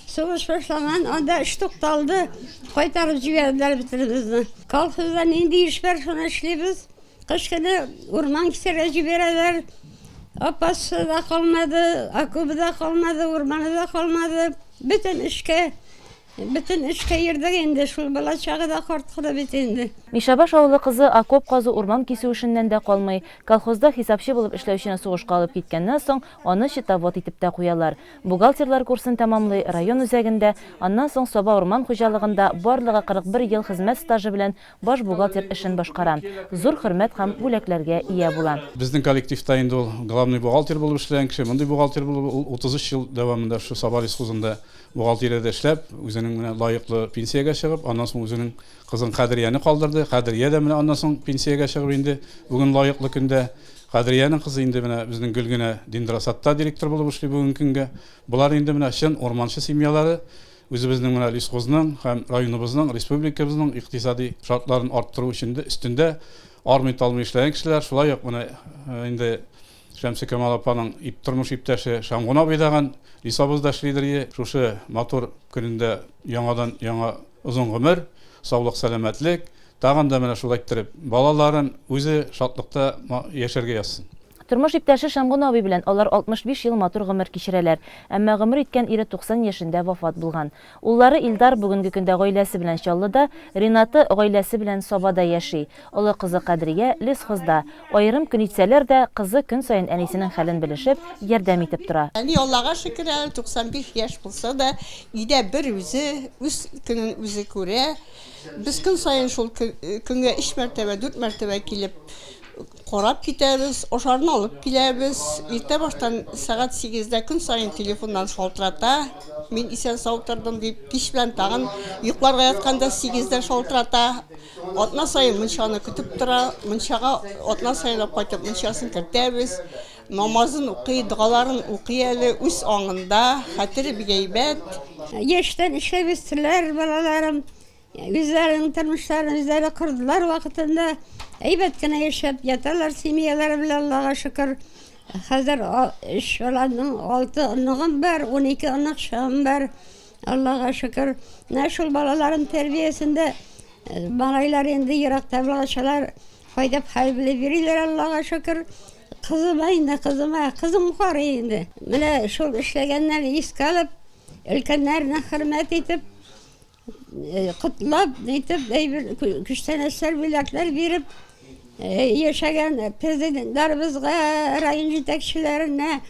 Soğuş başlanan onda iş toxtaldı. Qaytarıb jiberdiler bitirimizni. Kolxozdan indi iş var, şuna işleybiz. Kış günü orman kisere jiberdiler. Apası da kalmadı, akubu da kalmadı, ormanı da kalmadı. Bütün işke yırdık indi. Şu bala çağı da kortqıda bitindi. Мишабаш авылы кызы окоп казу урман кесү эшеннән дә калмый. Колхозда хисапчы булып эшләүчене сугышка алып киткәннән соң, аны счетовод итеп тә куялар. Бухгалтерлар курсын тәмамлый, район үзәгендә, аннан соң Саба урман хуҗалыгында барлыгы 41 ел хезмәт стажы белән баш бухгалтер эшен башкара. Зур хөрмәт һәм бүләкләргә ия була. Безнең коллективта инде ул главный бухгалтер булып эшләгән кеше, мондый бухгалтер булып 33 ел дәвамында шу Саба ресурсында бухгалтериядә эшләп, үзенең лаеклы пенсиягә чыгып, аннан соң үзенең кызын Кадрияны калдырды. Кадрия да менә аннан соң пенсиягә чыгып инде. Бүген лаеклы көндә Кадрияның кызы инде менә безнең Гөлгенә Диндрасатта директор булып эшли бүген көнгә. Булар инде менә чын орманчы семьялары үзебезнең менә лесхозның һәм районыбызның, республикабызның икътисади шартларын арттыру өчен өстендә армый талмый эшләгән кешеләр. Шулай ук менә инде Шәмсі Камал апаның тормыш иптәше Шамгун абый даган Лисабызда эшлидер. Шушы матур көнендә яңадан яңа озын гомер, саулык, сәламәтлек, тагын да менә шулай иттереп балаларын үзе шатлыкта яшәргә язсын. Тормыш иптәше Шамгун абый белән алар 65 ел матур гомер кичерәләр. Әмма гомер иткән ире 90 яшендә вафат булган. Уллары Илдар бүгенге көндә гаиләсе белән Чаллыда, Ринаты гаиләсе белән Сабада яши. Улы кызы Кадрия лесхозда. Аерым көн итсәләр дә кызы көн саен әнисенең хәлен белешеп, ярдәм итеп тора. Аллага шөкер, 95 яшь булса да, иде бер үзе үз көнен үзе күрә. Biz kün sayın şol künge 3 mərtəbə, 4 mərtəbə kilip Қарап кетеміз, ошарын алып келеміз. Ерте баштан сағат 8-де күн сайын телефоннан шалтырата. Мен исән сауықтырдым деп, кеш білән тағын ұйықларға ятқанда 8-де шалтырата. Отна сайын мұншаны күтіп тұра, мұншаға отна сайын қайтып мұншасын кіртеміз. Намазын оқи, дұғаларын оқи әлі, өз аңында, хәтірі бігейбет. Ештен işlemiştiler balalarım. Üzerinin tırmışlarını üzeri kırdılar vakitinde. Eybetkine yaşayıp yatarlar simiyeleri bile Allah'a şükür. Hazır iş olanın 6 ınığım var, 12 ınık şahım var. Allah'a şükür. Neşul balaların terbiyesinde balaylar indi yırak tevlaşalar faydap halbili biriler Allah'a şükür. Kızıma indi, kızım yukarı indi. Mine şul işlegenleri iske alıp, ülkenlerine hürmet edip, kutlap edip, güçten eser bilekler verip, yaşayan prezidentlerimizge, rayın yetekçilerine,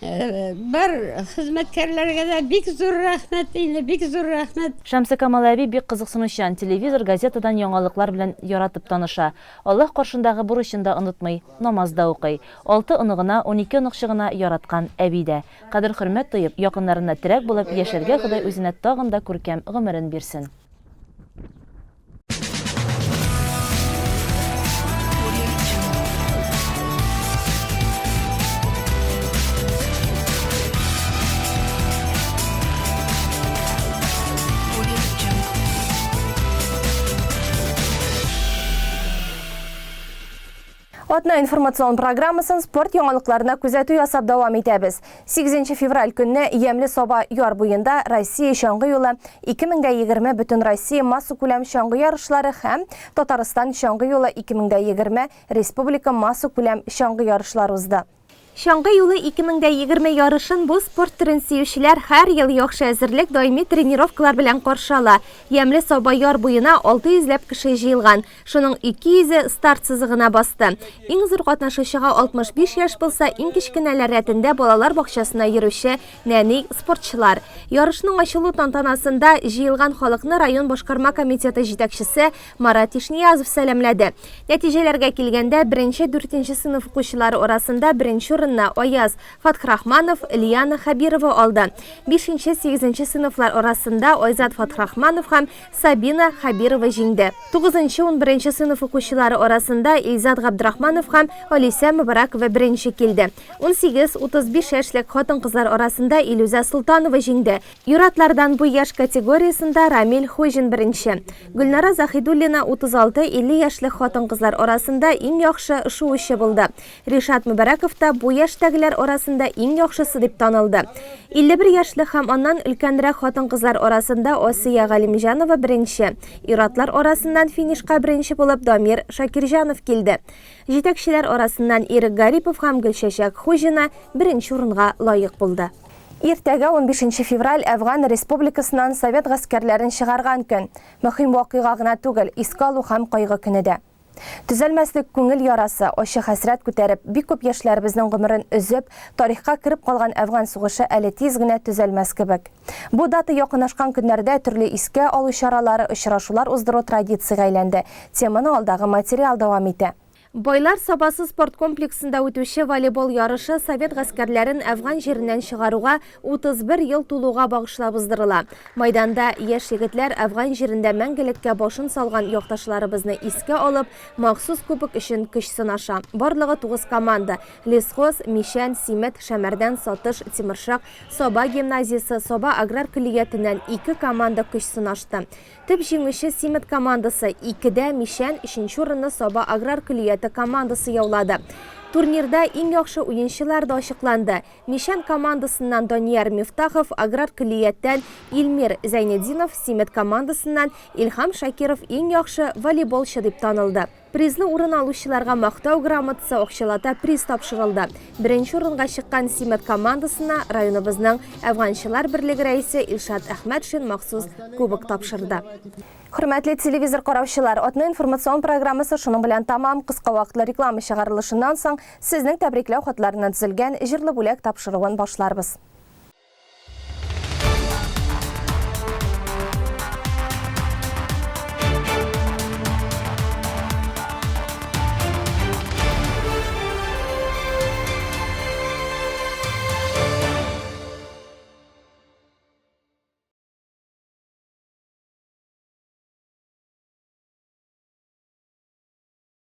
bir hizmetkarlarga da bik zor rahmet deydi, bik zor rahmet. Şamsı Камал әби бик кызыксынучан телевизор, газетадан яңалыклар белән яратып таныша. Аллаһ каршындагы бурычын да онытмый, намаз да укый. 6 ыныгына, 12 ыныкчыгына яраткан әби дә. Кадер-хөрмәт тоеп, якыннарына терәк булып яшәргә Ходай үзенә тагын да күркәм гомерен бирсен. Атна информацион программасын спорт яңалыкларына күзәтү ясап дәвам итәбез. 8 февраль көнне Ямле Соба яр буенда Россия чаңгы юлы 2020 бөтен Россия масса күләм чаңгы ярышлары һәм Татарстан чаңгы юлы 2020 республика масса күләм чаңгы ярышлары узды. Чаңгы юлы 2020 ярышын бу спорт түрен сөючеләр һәр ел яхшы әзерлек даими тренировкалар белән каршы ала. Ямле Соба яр буена 600 кеше җыелган. Шуның 200 старт сызыгына басты. Иң зур катнашучыга 65 яшь булса, иң кичкенәләр рәтендә балалар бакчасына йөрүче нәни спортчылар. Ярышның ачылу тантанасында җыелган халыкны район башкарма комитеты җитәкчесе Марат Ишниязов сәламләде. Нәтиҗәләргә килгәндә 1-4 сыйныф укучылары арасында 1-нче Ояз Фатхрахманов, Ильяна Хабирова алды. 5-8 сыйныфлар арасында Ойзат Фатхрахманов һәм Сабина Хабирова җиңде. 9-11 сыйныф укучылары арасында Илзат Габдрахманов һәм Алиса Мубаракова беренче килде. 18-35 яшьлек хатын-кызлар арасында Илүзә Султанова җиңде. Юратлардан бу яшь категориясында Рамил Хуҗин беренче. Гөлнара Захидуллина 36-50 яшьлек хатын-кызлар арасында иң яхшы шуучы булды. Ришат Мубараков та бу яшьтәгеләр арасында иң яхшысы дип танылды. 51 яшьлек һәм аннан өлкәнрәк хатын-кызлар арасында Осия Галимҗанова беренче. Иратлар арасыннан финишка беренче булып Дамир Шакирҗанов килде. Җитәкчеләр арасыннан Ирек Гарипов һәм Гөлшәшәк Хуҗина беренче урынга лаек булды. Иртәгә 15 февраль Әфган Республикасыннан Совет гаскәрләрен чыгарган көн. Мөһим вакыйга гына түгел, искә алу һәм кайгы көне дә. Түзәлмәслек күңел ярасы, ачы хәсрәт күтәреп, бик күп яшьләребезнең гомерен өзеп, тарихка кирип калган Әфган сугышы әле тиз генә төзәлмәс кебек. Бу дата якынлашкан көннәрдә төрле искә алу чаралары, очрашулар уздыру традициягә әйләнде. Теманы алдагы материал дәвам итә. Байлар Сабасы спорт комплексында үтүче волейбол ярышы Совет гаскәрләрен Әфган җиреннән чыгаруга 31 ел тулуга багышлап уздырыла. Майданда яшь егетләр Әфган җирендә мәңгелеккә башын салган якташларыбызны искә алып, махсус күпек өчен көч сынаша. Барлыгы 9 команда: Лесхоз, Мишән, Симет, Шәмәрдән, Сатыш, Тимершак, Соба гимназиясе, Соба аграр көллиятеннән 2 команда көч сынашты. Төп җиңүче Симет командасы 2-дә, Мишән 3нче урынны Соба аграр көллияте командасы яулады. Турнирда иң яхшы уенчылар да ачыкланды. Мишән командасыннан Данияр Мифтахов, аграр көллияттән Илмир Зайнетдинов, Симет командасыннан Илхам Шакиров иң яхшы волейболчы дип танылды. Призлы урын алучыларга мактау грамотасы акчалата приз тапшырылды. Беренче урынга чыккан Симет командасына районыбызның Әфганчылар берлеге рәисе Илшат Әхмәтшин махсус кубок тапшырды. Хөрмәтле телевизор караучылар, атна информацион программасы шуның белән тамам. Кыска вакытлы реклама чыгарылышыннан соң сезнең тәбрикләү хатларына төзелгән җырлы бүләк тапшыруын башларбыз.